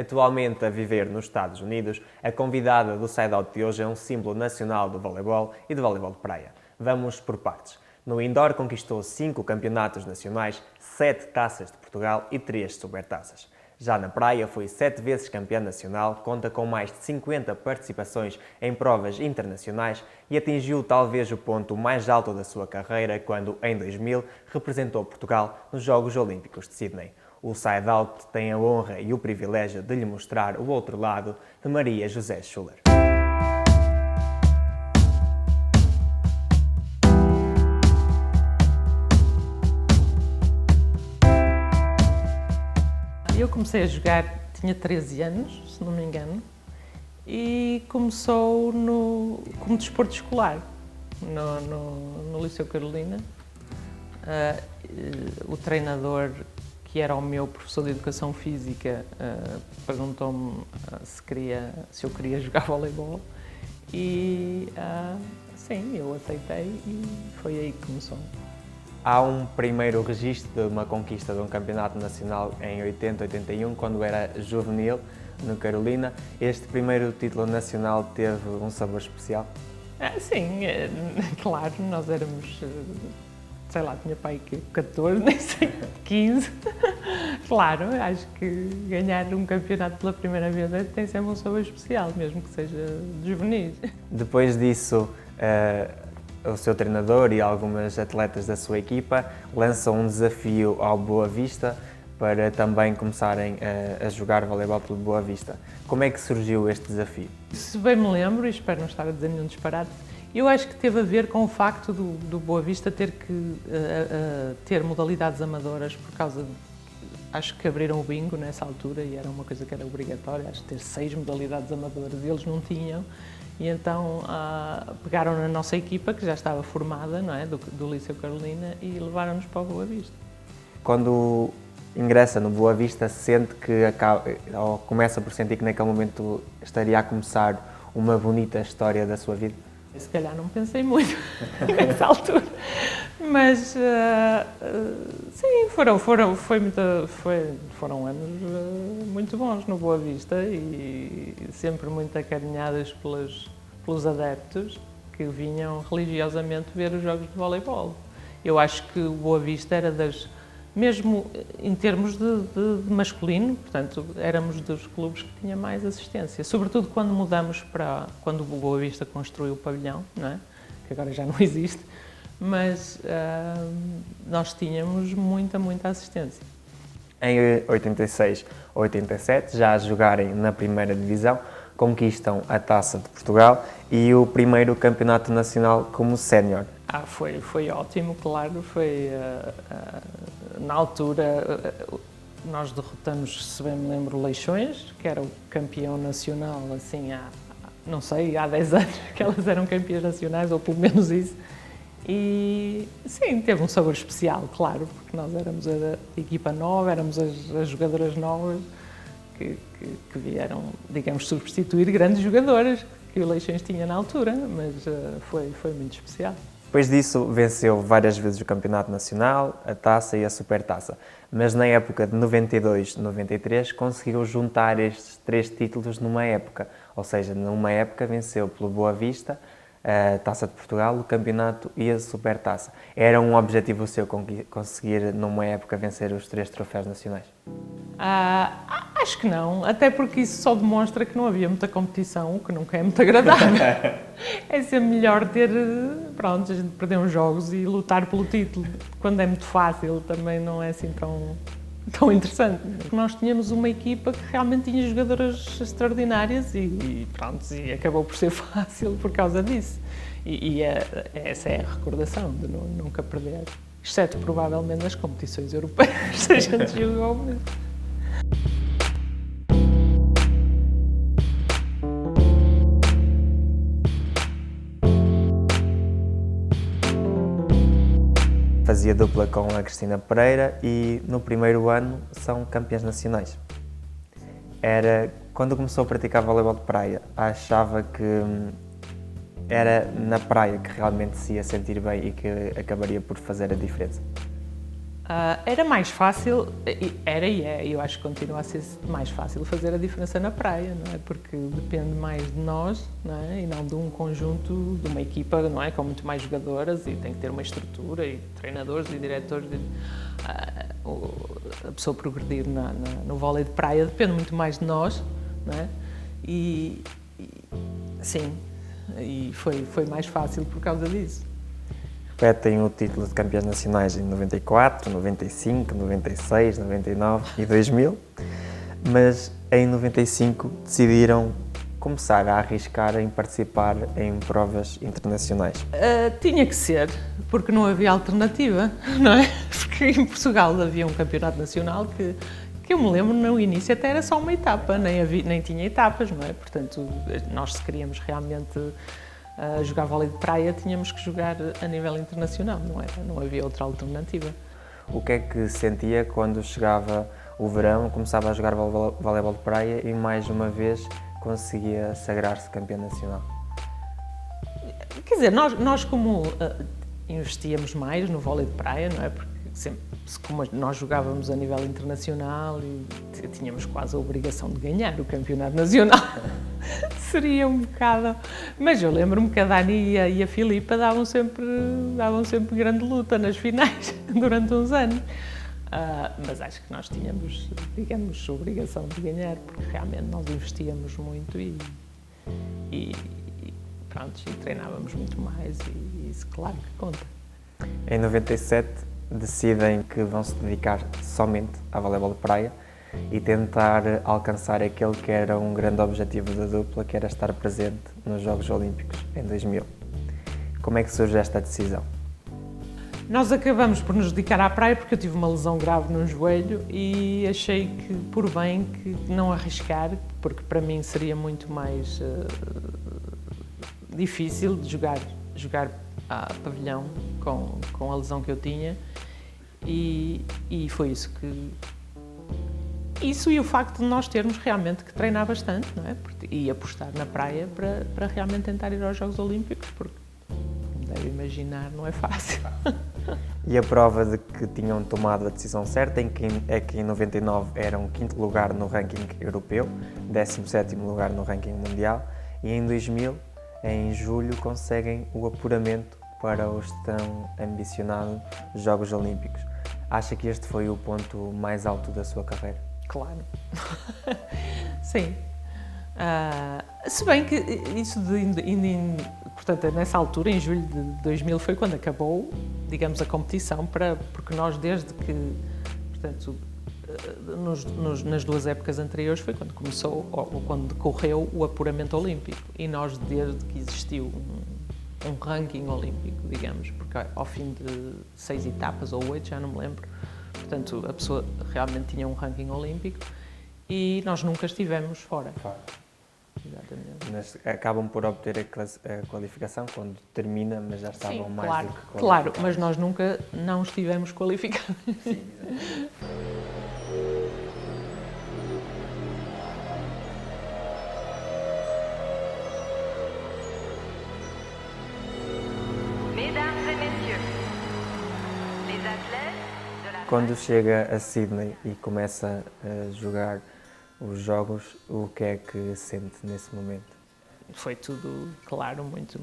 Atualmente a viver nos Estados Unidos, a convidada do Side-Out de hoje é um símbolo nacional do voleibol e do voleibol de praia. Vamos por partes. No indoor conquistou 5 campeonatos nacionais, 7 taças de Portugal e 3 supertaças. Já na praia foi 7 vezes campeã nacional, conta com mais de 50 participações em provas internacionais e atingiu talvez o ponto mais alto da sua carreira quando, em 2000, representou Portugal nos Jogos Olímpicos de Sydney. O Side-Out tem a honra e o privilégio de lhe mostrar o outro lado de Maria José Schuller. Eu comecei a jogar, tinha 13 anos, se não me engano, e começou como desporto escolar, no Liceu Carolina. O treinador, que era o meu professor de Educação Física, perguntou-me se eu queria jogar voleibol e sim, eu aceitei e foi aí que começou. Há um primeiro registro de uma conquista de um campeonato nacional em 80-81, quando era juvenil, no Carolina. Este primeiro título nacional teve um sabor especial? Sim, claro, nós éramos, sei lá, tinha pai que 14, nem sei, 15. Claro, acho que ganhar um campeonato pela primeira vez tem sempre um sabor especial, mesmo que seja de juvenis. Depois disso, o seu treinador e algumas atletas da sua equipa lançam um desafio ao Boa Vista para também começarem a jogar voleibol pelo Boa Vista. Como é que surgiu este desafio? Se bem me lembro, e espero não estar a dizer nenhum disparate, eu acho que teve a ver com o facto do Boa Vista ter que ter modalidades amadoras por causa de, acho que abriram o bingo nessa altura e era uma coisa que era obrigatória, acho que ter 6 modalidades amadoras e eles não tinham. E então pegaram na nossa equipa, que já estava formada, não é, do Liceu Carolina, e levaram-nos para o Boa Vista. Quando ingressa no Boa Vista, sente que ou começa por sentir que naquele momento estaria a começar uma bonita história da sua vida? Se calhar não pensei muito nessa altura, mas sim, foram anos muito bons no Boa Vista e sempre muito acarinhados pelos adeptos que vinham religiosamente ver os jogos de voleibol. Eu acho que o Boa Vista era mesmo em termos de masculino, portanto, éramos dos clubes que tinha mais assistência. Sobretudo quando mudamos quando o Boa Vista construiu o pavilhão, não é? Que agora já não existe, mas nós tínhamos muita assistência. Em 86 ou 87, já a jogarem na primeira divisão, conquistam a Taça de Portugal e o primeiro campeonato nacional como sénior. Foi ótimo, claro, na altura nós derrotamos, se bem me lembro, Leixões, que era o campeão nacional, assim, não sei, há 10 anos que elas eram campeãs nacionais, ou pelo menos isso, e sim, teve um sabor especial, claro, porque nós éramos a equipa nova, éramos as jogadoras novas que vieram, digamos, substituir grandes jogadoras que o Leixões tinha na altura, mas foi muito especial. Depois disso, venceu várias vezes o Campeonato Nacional, a Taça e a Supertaça, mas na época de 92-93 conseguiu juntar estes 3 títulos numa época, ou seja, numa época venceu pelo Boa Vista a Taça de Portugal, o Campeonato e a Supertaça. Era um objetivo seu conseguir numa época vencer os 3 troféus nacionais? Acho que não, até porque isso só demonstra que não havia muita competição, o que nunca é muito agradável. É sempre melhor a gente perder uns jogos e lutar pelo título. Quando é muito fácil também não é assim tão interessante. Nós tínhamos uma equipa que realmente tinha jogadoras extraordinárias e acabou por ser fácil por causa disso. Essa é a recordação de nunca perder, exceto provavelmente nas competições europeias, a gente jogou muito. Fazia dupla com a Cristina Pereira e no primeiro ano são campeãs nacionais. Quando começou a praticar voleibol de praia, achava que era na praia que realmente se ia sentir bem e que acabaria por fazer a diferença? Era mais fácil, era e é, eu acho que continua a ser mais fácil fazer a diferença na praia, não é? Porque depende mais de nós, não é? E não de um conjunto, de uma equipa, não é? Com muito mais jogadoras e tem que ter uma estrutura e treinadores e diretores. A pessoa progredir no vôlei de praia depende muito mais de nós, não é? Sim, e foi mais fácil por causa disso. Repetem o título de campeões nacionais em 94, 95, 96, 99 e 2000, mas em 95 decidiram começar a arriscar em participar em provas internacionais. Tinha que ser, porque não havia alternativa, não é? Porque em Portugal havia um campeonato nacional que eu me lembro no início até era só uma etapa, nem tinha etapas, não é? Portanto, nós se queríamos realmente jogar vôlei de praia, tínhamos que jogar a nível internacional, não havia outra alternativa. O que é que sentia quando chegava o verão, começava a jogar voleibol de praia e mais uma vez conseguia sagrar-se campeão nacional? Quer dizer, nós como investíamos mais no vôlei de praia, não é? Porque sempre, como nós jogávamos a nível internacional e tínhamos quase a obrigação de ganhar o campeonato nacional, seria um bocado... Mas eu lembro-me que a Dani e a Filipa davam sempre grande luta nas finais durante uns anos. Mas acho que nós tínhamos, digamos, a obrigação de ganhar, porque realmente nós investíamos muito e treinávamos muito mais e isso claro que conta. Em 97 decidem que vão se dedicar somente ao voleibol de praia e tentar alcançar aquele que era um grande objetivo da dupla, que era estar presente nos Jogos Olímpicos em 2000. Como é que surge esta decisão? Nós acabamos por nos dedicar à praia porque eu tive uma lesão grave no joelho e achei que, por bem, que não arriscar, porque para mim seria muito mais difícil de jogar a pavilhão com a lesão que eu tinha e foi isso que... Isso e o facto de nós termos realmente que treinar bastante, não é? E apostar na praia para realmente tentar ir aos Jogos Olímpicos, porque, como deve imaginar, não é fácil. E a prova de que tinham tomado a decisão certa é que em 99 eram 5º lugar no ranking europeu, 17º lugar no ranking mundial e em 2000, em julho, conseguem o apuramento para os tão ambicionados Jogos Olímpicos. Acha que este foi o ponto mais alto da sua carreira? Claro. Sim. Se bem que isso portanto, nessa altura, em julho de 2000, foi quando acabou, digamos, a competição, porque nós desde que, portanto, nas duas épocas anteriores foi quando começou, ou quando decorreu o apuramento olímpico. E nós, desde que existiu um ranking olímpico, digamos, porque ao fim de 6 etapas ou 8, já não me lembro, portanto, a pessoa realmente tinha um ranking olímpico e nós nunca estivemos fora. Exatamente. Mas acabam por obter a qualificação quando termina, mas já estavam Sim, mais claro, do que qualificados. claro, mas nós nunca não estivemos qualificados. Sim, Mesdames et messieurs, les athlètes de la... Quando chega a Sydney e começa a jogar os jogos, o que é que sente nesse momento? Foi tudo, claro, muito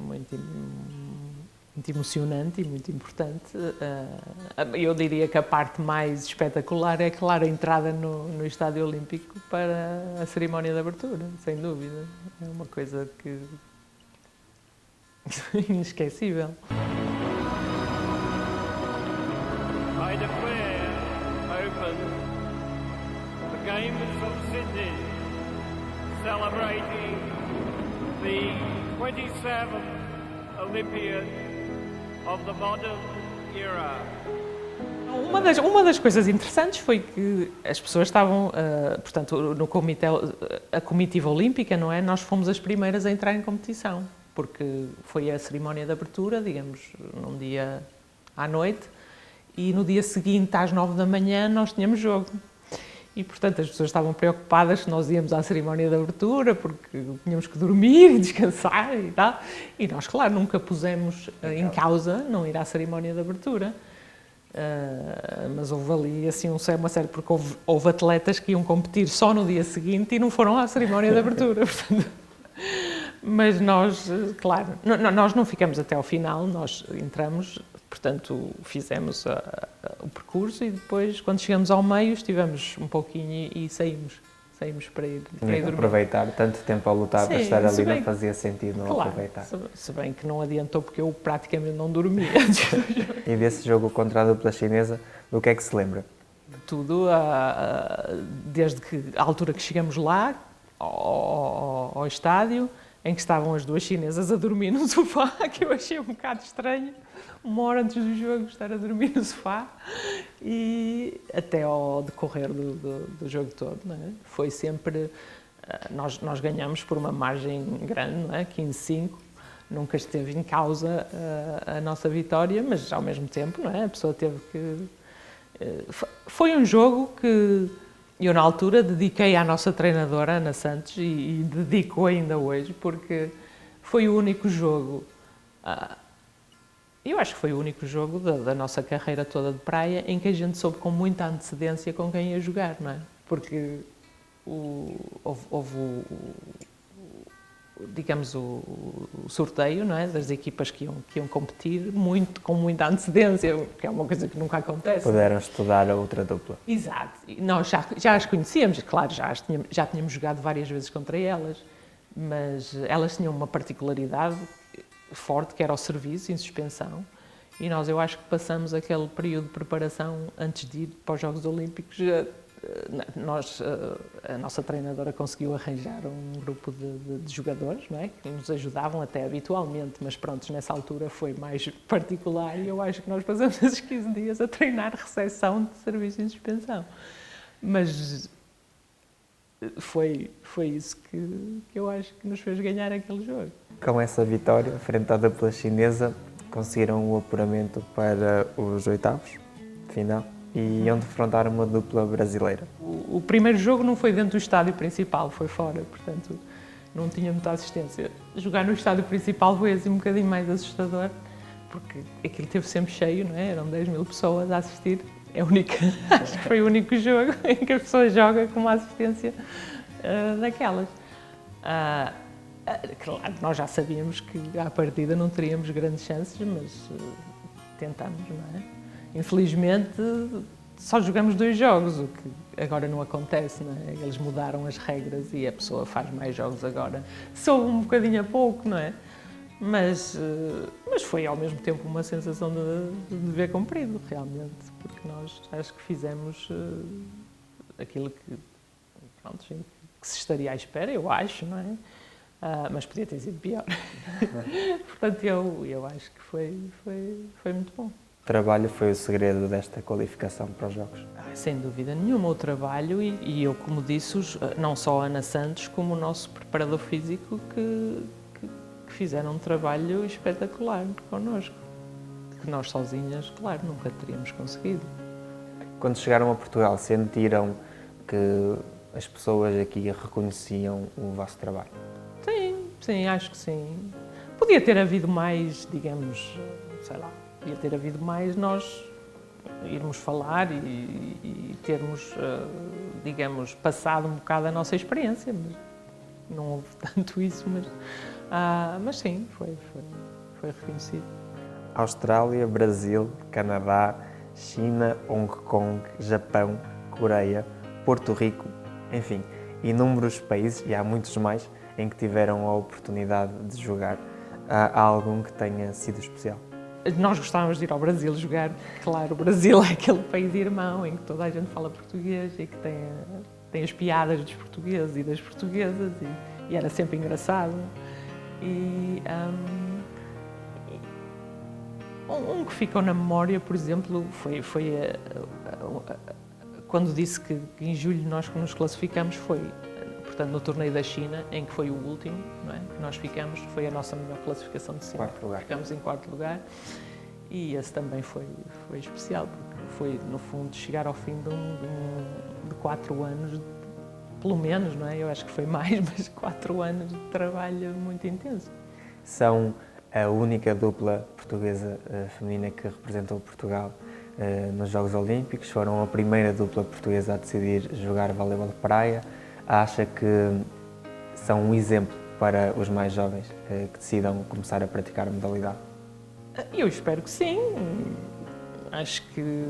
emocionante e muito importante. Eu diria que a parte mais espetacular é, claro, a entrada no Estádio Olímpico para a cerimónia de abertura, sem dúvida. É uma coisa que... inesquecível. I declare open the Games of Sydney, celebrating the 27th Olympiad of the modern era. Uma das coisas interessantes foi que as pessoas estavam, portanto, no comitê, a comitiva olímpica, não é? Nós fomos as primeiras a entrar em competição, porque foi a cerimónia de abertura, digamos, num dia à noite, e no dia seguinte, às 9 da manhã, nós tínhamos jogo. E, portanto, as pessoas estavam preocupadas se nós íamos à cerimónia de abertura, porque tínhamos que dormir e descansar e tal. E nós, claro, nunca pusemos em causa não ir à cerimónia de abertura. Mas houve ali assim uma série, porque houve atletas que iam competir só no dia seguinte e não foram à cerimónia de abertura. Portanto, mas nós, claro, nós não ficamos até ao final, nós entramos, portanto, fizemos o percurso e depois, quando chegamos ao meio, estivemos um pouquinho e saímos para ir Tinha que dormir. aproveitar tanto tempo a lutar para Sim, estar se ali, bem não fazia sentido não Claro, aproveitar. se bem que não adiantou porque eu praticamente não dormia. E desse jogo contra a dupla chinesa, do que é que se lembra? Tudo, desde a altura que chegamos lá, ao estádio, em que estavam as duas chinesas a dormir no sofá, que eu achei um bocado estranho, 1 hora antes do jogo estar a dormir no sofá, e até ao decorrer do jogo todo, não é? Foi sempre, nós ganhamos por uma margem grande, não é? 15-5, nunca esteve em causa a nossa vitória, mas ao mesmo tempo, não é? A pessoa teve que... Foi um jogo que eu, na altura, dediquei à nossa treinadora, Ana Santos, e dedico ainda hoje, porque foi o único jogo, eu acho que foi o único jogo da nossa carreira toda de praia em que a gente soube com muita antecedência com quem ia jogar, não é? Porque houve digamos, o sorteio, não é? Das equipas que iam competir com muita antecedência, que é uma coisa que nunca acontece. Puderam estudar a outra dupla. Exato. E nós já as conhecíamos, claro, já tínhamos jogado várias vezes contra elas, mas elas tinham uma particularidade forte, que era o serviço em suspensão, e eu acho que passamos aquele período de preparação antes de ir para os Jogos Olímpicos. A nossa treinadora conseguiu arranjar um grupo de jogadores, não é? Que nos ajudavam até habitualmente, mas pronto, nessa altura foi mais particular e eu acho que nós passamos esses 15 dias a treinar recepção de serviço em suspensão. Mas foi isso que eu acho que nos fez ganhar aquele jogo. Com essa vitória, frente à dupla chinesa, conseguiram o apuramento para os oitavos de final e iam defrontar uma dupla brasileira. O primeiro jogo não foi dentro do estádio principal, foi fora, portanto não tinha muita assistência. Jogar no estádio principal foi assim um bocadinho mais assustador, porque aquilo esteve sempre cheio, não é? Eram 10.000 pessoas a assistir. Acho que foi o único jogo em que a pessoa joga com uma assistência daquelas. Claro, nós já sabíamos que à partida não teríamos grandes chances, mas tentamos, não é? Infelizmente, só jogamos 2 jogos, o que agora não acontece, não é? Eles mudaram as regras e a pessoa faz mais jogos agora. Soube um bocadinho a pouco, não é? Mas foi ao mesmo tempo uma sensação de dever cumprido, realmente, porque nós acho que fizemos aquilo que se estaria à espera, eu acho, não é? Mas podia ter sido pior. Portanto, eu acho que foi muito bom. O trabalho foi o segredo desta qualificação para os Jogos? Sem dúvida nenhuma, o trabalho e eu, como disse, não só a Ana Santos, como o nosso preparador físico, que fizeram um trabalho espetacular connosco, que nós sozinhas, claro, nunca teríamos conseguido. Quando chegaram a Portugal, sentiram que as pessoas aqui reconheciam o vosso trabalho? Sim, acho que sim. Podia ter havido mais, digamos, sei lá, podia ter havido mais nós irmos falar e termos, digamos, passado um bocado a nossa experiência, mas não houve tanto isso, mas sim, foi reconhecido. Austrália, Brasil, Canadá, China, Hong Kong, Japão, Coreia, Porto Rico, enfim, inúmeros países, e há muitos mais, em que tiveram a oportunidade de jogar. Há algum que tenha sido especial? Nós gostávamos de ir ao Brasil jogar. Claro, o Brasil é aquele país irmão em que toda a gente fala português e que tem as piadas dos portugueses e das portuguesas e era sempre engraçado. Um que ficou na memória, por exemplo, foi quando disse que em julho nós nos classificamos, portanto, no torneio da China, em que foi o último, não é? Que nós ficamos, foi a nossa melhor classificação de sempre. 4º lugar. Ficamos em 4º lugar e esse também foi especial, porque foi, no fundo, chegar ao fim de 4 anos, pelo menos, não é? Eu acho que foi mais, mas 4 anos de trabalho muito intenso. São a única dupla portuguesa feminina que representou Portugal nos Jogos Olímpicos, foram a primeira dupla portuguesa a decidir jogar voleibol de praia. Acha que são um exemplo para os mais jovens que decidam começar a praticar a modalidade? Eu espero que sim. Acho que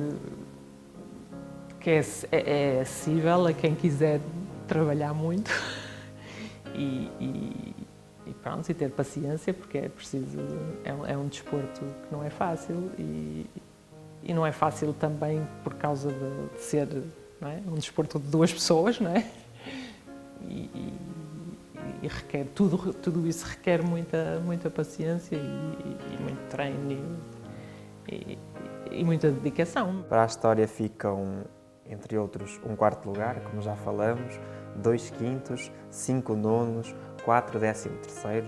é acessível a quem quiser trabalhar muito e pronto, e ter paciência, porque é preciso, é um desporto que não é fácil e não é fácil também por causa de ser, não é, um desporto de duas pessoas, não é? E requer, tudo isso requer muita paciência e muito treino e muita dedicação. Para a história ficam, entre outros, um quarto lugar, como já falamos, 2 quintos, 5 nonos, 4 13º,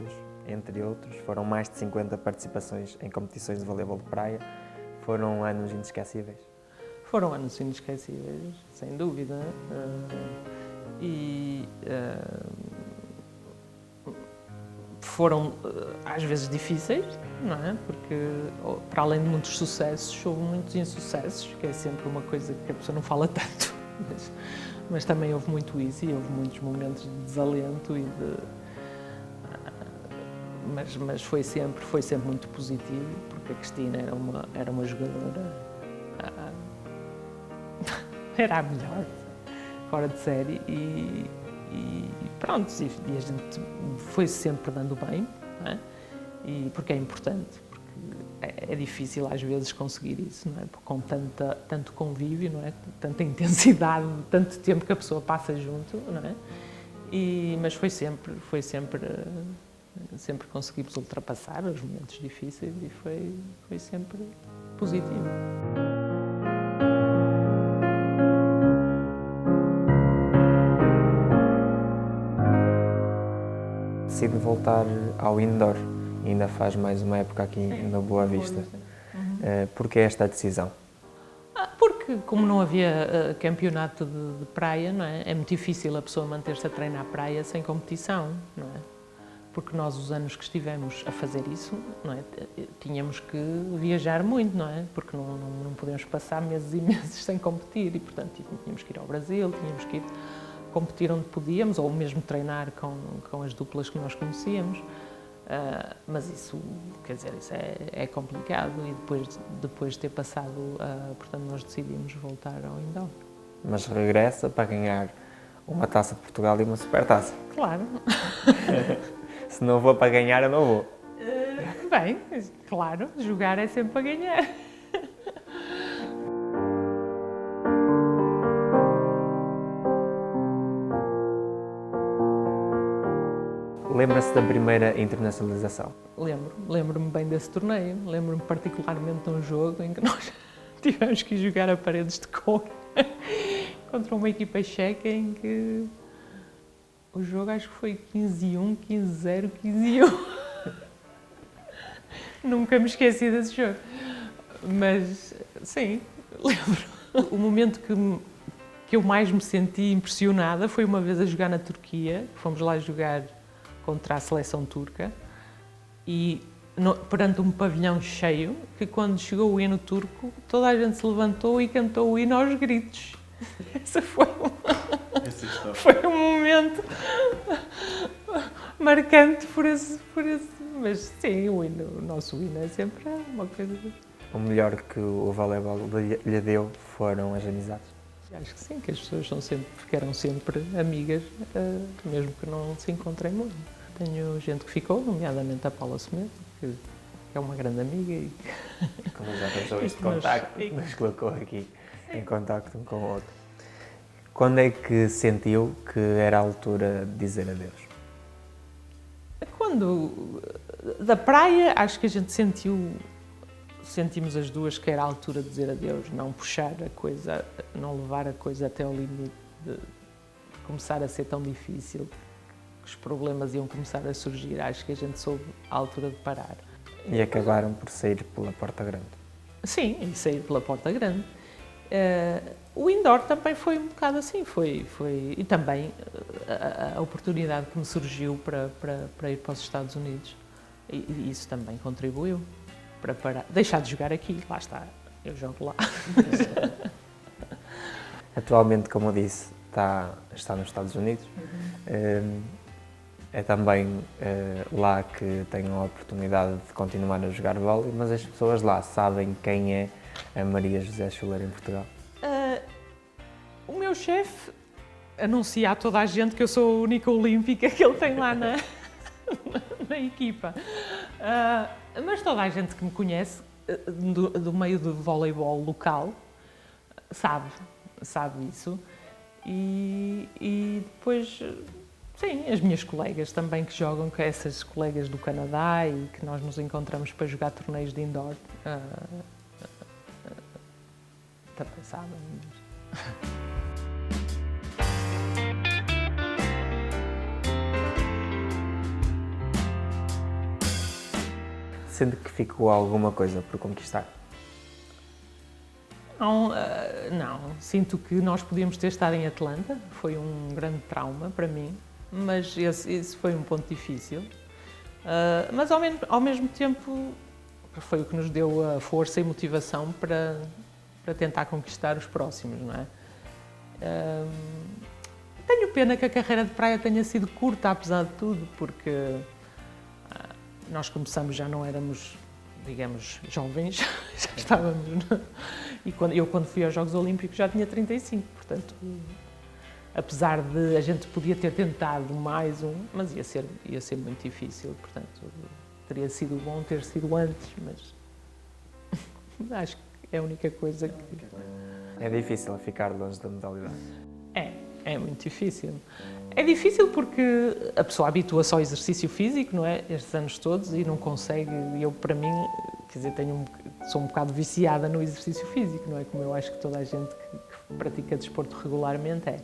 entre outros. Foram mais de 50 participações em competições de voleibol de praia. Foram anos inesquecíveis? Foram anos inesquecíveis, sem dúvida. Foram, às vezes, difíceis, não é? Porque, para além de muitos sucessos, houve muitos insucessos, que é sempre uma coisa que a pessoa não fala tanto. Mas também houve muito isso e houve muitos momentos de desalento mas foi sempre muito positivo, porque a Cristina era uma jogadora, era a melhor, fora de série, e pronto, e a gente foi sempre dando bem, não é? E porque é importante, porque é difícil às vezes conseguir isso, não é? Porque com tanto convívio, não é? Tanta intensidade, tanto tempo que a pessoa passa junto, não é? Mas foi sempre conseguimos ultrapassar os momentos difíceis e foi sempre positivo. Decide voltar ao indoor, ainda faz mais uma época aqui na Boa Vista. Porquê esta decisão? Porque, como não havia campeonato de praia, não é? É muito difícil a pessoa manter-se a treinar praia sem competição, não é? Porque nós, os anos que estivemos a fazer isso, não é? Tínhamos que viajar muito, não é? Porque não podemos passar meses e meses sem competir e, portanto, tínhamos que ir ao Brasil, tínhamos que ir competir onde podíamos, ou mesmo treinar com as duplas que nós conhecíamos. Mas isso, quer dizer, isso é complicado e depois de ter passado, portanto, nós decidimos voltar ao indoor. Mas regressa para ganhar uma Taça de Portugal e uma Supertaça. Claro. Se não vou para ganhar, eu não vou. Bem, claro, jogar é sempre para ganhar. Lembra-se da primeira internacionalização? Lembro-me bem desse torneio. Lembro-me particularmente de um jogo em que nós tivemos que jogar a paredes de couro contra uma equipa checa em que o jogo acho que foi 15-1, 15-0, 15-1. Nunca me esqueci desse jogo. Mas, sim, lembro. O momento que eu mais me senti impressionada foi uma vez a jogar na Turquia. Fomos lá jogar contra a seleção turca e perante um pavilhão cheio, que quando chegou o hino turco, toda a gente se levantou e cantou o hino aos gritos. Esse foi um momento marcante por esse. Mas sim, o nosso hino é sempre uma coisa. O melhor que o voleibol lhe deu foram as amizades? Acho que sim, que as pessoas ficaram sempre amigas, mesmo que não se encontrem muito. Tenho gente que ficou, nomeadamente a Paula Semedo, que é uma grande amiga e como já pensou este contacto, nos colocou aqui em contacto um com o outro. Quando é que sentiu que era a altura de dizer adeus? Quando, da praia, acho que a gente sentimos as duas que era a altura de dizer adeus, não puxar a coisa, não levar a coisa até ao limite de começar a ser tão difícil, que os problemas iam começar a surgir. Acho que a gente soube a altura de parar. E acabaram por sair pela porta grande? Sim, e sair pela porta grande. O indoor também foi um bocado assim, e também a oportunidade que me surgiu para ir para os Estados Unidos, e isso também contribuiu para parar, deixar de jogar aqui, lá está. eu jogo lá. Atualmente, como eu disse, está nos Estados Unidos. É também lá que tenho a oportunidade de continuar a jogar vôlei, mas as pessoas lá sabem quem é a Maria José Schuller em Portugal. O meu chefe anuncia a toda a gente que eu sou a única olímpica que ele tem lá na equipa. Mas toda a gente que me conhece do meio do voleibol local sabe isso. E depois, sim, as minhas colegas também que jogam, com essas colegas do Canadá e que nós nos encontramos para jogar torneios de indoor, também sabem. Sente que ficou alguma coisa por conquistar? Não, sinto que nós podíamos ter estado em Atlanta, foi um grande trauma para mim, mas esse foi um ponto difícil. Mas ao mesmo tempo foi o que nos deu a força e motivação para tentar conquistar os próximos, não é? Tenho pena que a carreira de praia tenha sido curta, apesar de tudo, porque nós começamos, já não éramos, digamos, jovens, já estávamos... E quando fui aos Jogos Olímpicos já tinha 35, portanto, apesar de a gente podia ter tentado mais mas ia ser muito difícil, portanto, teria sido bom ter sido antes, mas acho que é a única coisa que... É difícil ficar longe da modalidade? É muito difícil. É difícil porque a pessoa habitua-se ao exercício físico, não é? Estes anos todos e não consegue, para mim, quer dizer, sou um bocado viciada no exercício físico, não é? Como eu acho que toda a gente que pratica desporto regularmente é.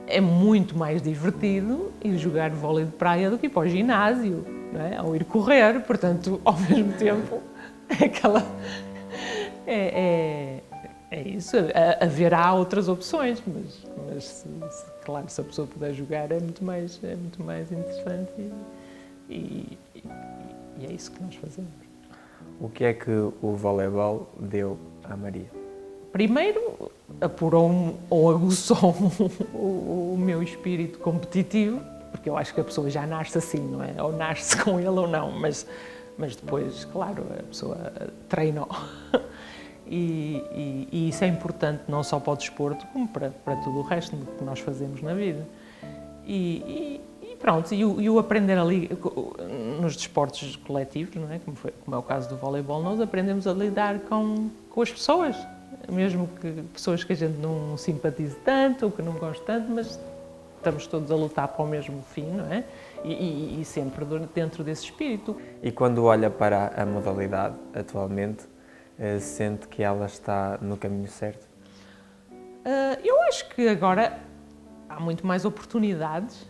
É muito mais divertido ir jogar vôlei de praia do que ir para o ginásio, não é? Ou ir correr, portanto, ao mesmo tempo, é aquela... É isso, haverá outras opções, mas claro, se a pessoa puder jogar é muito mais interessante e é isso que nós fazemos. O que é que o voleibol deu à Maria? Primeiro, apurou-me ou aguçou o meu espírito competitivo, porque eu acho que a pessoa já nasce assim, não é? Ou nasce com ele ou não, mas depois, claro, a pessoa treinou. E isso é importante não só para o desporto, como para tudo o resto que nós fazemos na vida. E pronto, e o aprender ali nos desportos coletivos, não é? Como é o caso do voleibol, nós aprendemos a lidar com as pessoas, mesmo que pessoas que a gente não simpatize tanto ou que não goste tanto, mas estamos todos a lutar para o mesmo fim, não é? E sempre dentro desse espírito. E quando olha para a modalidade atualmente, sente que ela está no caminho certo? Eu acho que agora há muito mais oportunidades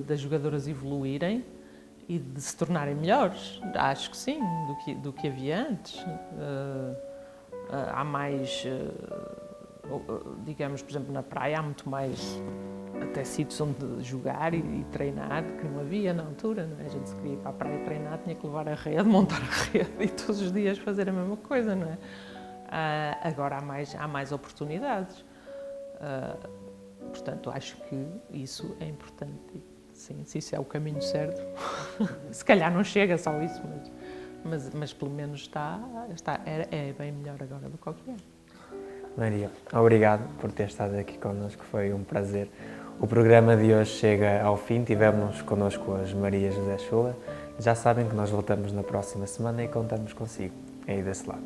das jogadoras evoluírem e de se tornarem melhores. Acho que sim, do que havia antes. Há mais, digamos, por exemplo, na praia há muito mais até sítios onde jogar e treinar que não havia na altura, não é? A gente se queria ir para a praia treinar, tinha que levar a rede, montar a rede e todos os dias fazer a mesma coisa, não é? Agora há mais oportunidades. Portanto, acho que isso é importante. Sim, se isso é o caminho certo, se calhar não chega só isso, mas pelo menos é bem melhor agora do que o que é. Maria, obrigado por ter estado aqui connosco, foi um prazer. O programa de hoje chega ao fim, tivemos connosco as Maria José Schuller. Já sabem que nós voltamos na próxima semana e contamos consigo, aí desse lado.